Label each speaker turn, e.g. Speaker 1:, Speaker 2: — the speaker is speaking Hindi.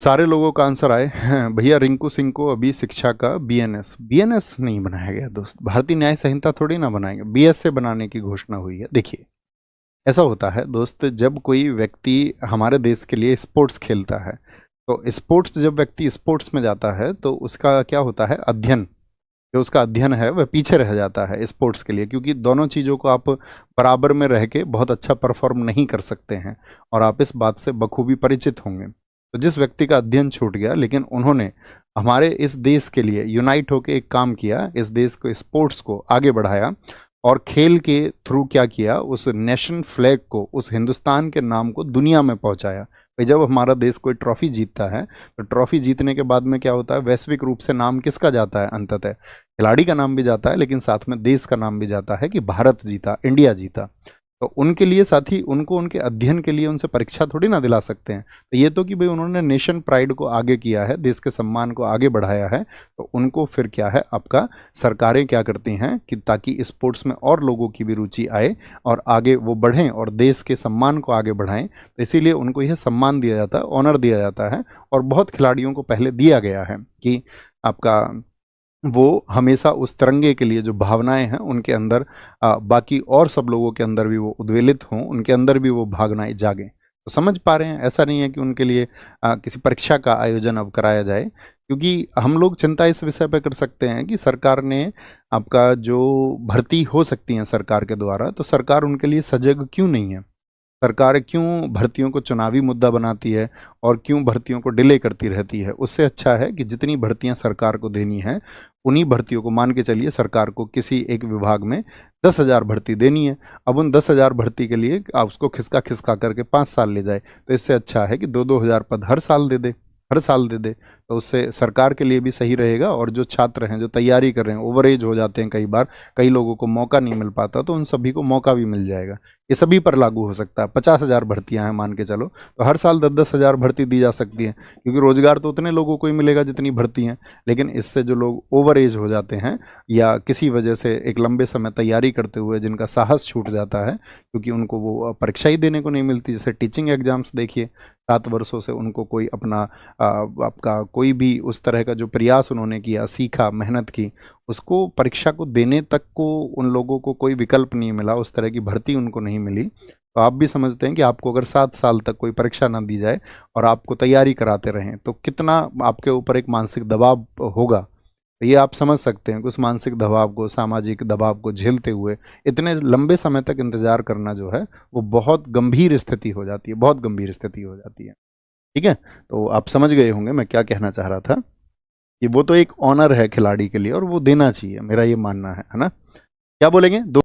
Speaker 1: सारे लोगों का आंसर आए हैं भैया। रिंकू सिंह को अभी शिक्षा का बीएनएस बीएनएस नहीं बनाया गया दोस्त, भारतीय न्याय संहिता थोड़ी ना बनाएंगे, बीएस से बनाने की घोषणा हुई है। देखिए ऐसा होता है दोस्त, जब कोई व्यक्ति हमारे देश के लिए स्पोर्ट्स खेलता है, तो स्पोर्ट्स जब व्यक्ति स्पोर्ट्स में जाता है तो उसका क्या होता है, अध्ययन, जो उसका अध्ययन है वह पीछे रह जाता है स्पोर्ट्स के लिए, क्योंकि दोनों चीज़ों को आप बराबर में रह के बहुत अच्छा परफॉर्म नहीं कर सकते हैं, और आप इस बात से बखूबी परिचित होंगे। तो जिस व्यक्ति का अध्ययन छूट गया, लेकिन उन्होंने हमारे इस देश के लिए यूनाइट होकर एक काम किया, इस देश को स्पोर्ट्स को आगे बढ़ाया, और खेल के थ्रू क्या किया, उस नेशन फ्लैग को, उस हिंदुस्तान के नाम को दुनिया में पहुंचाया। भाई जब हमारा देश कोई ट्रॉफी जीतता है, तो ट्रॉफी जीतने के बाद में क्या होता है, वैश्विक रूप से नाम किसका जाता है, अंततः खिलाड़ी का नाम भी जाता है, लेकिन साथ में देश का नाम भी जाता है कि भारत जीता, इंडिया जीता। तो उनके लिए साथी, उनको उनके अध्ययन के लिए उनसे परीक्षा थोड़ी ना दिला सकते हैं। तो ये तो कि भाई उन्होंने नेशन प्राइड को आगे किया है, देश के सम्मान को आगे बढ़ाया है, तो उनको फिर क्या है, आपका सरकारें क्या करती हैं कि ताकि स्पोर्ट्स में और लोगों की भी रुचि आए और आगे वो बढ़ें और देश के सम्मान को आगे बढ़ाएं, तो इसीलिए उनको यह सम्मान दिया जाता है, ऑनर दिया जाता है। और बहुत खिलाड़ियों को पहले दिया गया है कि आपका वो हमेशा उस तिरंगे के लिए जो भावनाएं हैं उनके अंदर, बाकी और सब लोगों के अंदर भी वो उद्वेलित हों, उनके अंदर भी वो भावनाएं जागें। तो समझ पा रहे हैं, ऐसा नहीं है कि उनके लिए किसी परीक्षा का आयोजन अब कराया जाए, क्योंकि हम लोग चिंता इस विषय पर कर सकते हैं कि सरकार ने आपका जो भर्ती हो सकती है सरकार के द्वारा, तो सरकार उनके लिए सजग क्यों नहीं है, सरकार क्यों भर्तियों को चुनावी मुद्दा बनाती है और क्यों भर्तियों को डिले करती रहती है। उससे अच्छा है कि जितनी भर्तियां सरकार को देनी है, उन्हीं भर्तियों को, मान के चलिए सरकार को किसी एक विभाग में 10,000 भर्ती देनी है, अब उन 10,000 भर्ती के लिए आप उसको खिसका खिसका करके 5 साल ले जाए, तो इससे अच्छा है कि 2-2 हज़ार पद हर साल दे दे, हर साल दे दे। तो उससे सरकार के लिए भी सही रहेगा, और जो छात्र हैं, जो तैयारी कर रहे हैं, ओवर एज हो जाते हैं कई बार, कई लोगों को मौका नहीं मिल पाता, तो उन सभी को मौका भी मिल जाएगा। ये सभी पर लागू हो सकता है। 50,000 भर्तियां हैं मान के चलो, तो हर साल 10-10 हज़ार भर्ती दी जा सकती है, क्योंकि रोजगार तो उतने लोगों को ही मिलेगा जितनी भर्ती हैं। लेकिन इससे जो लोग ओवर एज हो जाते हैं या किसी वजह से एक लंबे समय तैयारी करते हुए जिनका साहस छूट जाता है, क्योंकि उनको वो परीक्षा ही देने को नहीं मिलती, जैसे टीचिंग एग्जाम्स देखिए, 7 वर्षों से उनको कोई अपना आपका कोई भी उस तरह का जो प्रयास उन्होंने किया, सीखा, मेहनत की, उसको परीक्षा को देने तक को उन लोगों को कोई विकल्प नहीं मिला, उस तरह की भर्ती उनको नहीं मिली। तो आप भी समझते हैं कि आपको अगर 7 साल तक कोई परीक्षा ना दी जाए और आपको तैयारी कराते रहें, तो कितना आपके ऊपर एक मानसिक दबाव होगा। तो ये आप समझ सकते हैं कि उस मानसिक दबाव को, सामाजिक दबाव को झेलते हुए इतने लंबे समय तक इंतजार करना जो है, वो बहुत गंभीर स्थिति हो जाती है, बहुत गंभीर स्थिति हो जाती है। ठीक है, तो आप समझ गए होंगे मैं क्या कहना चाह रहा था, कि वो तो एक ऑनर है खिलाड़ी के लिए और वो देना चाहिए, मेरा ये मानना है ना। क्या बोलेंगे दो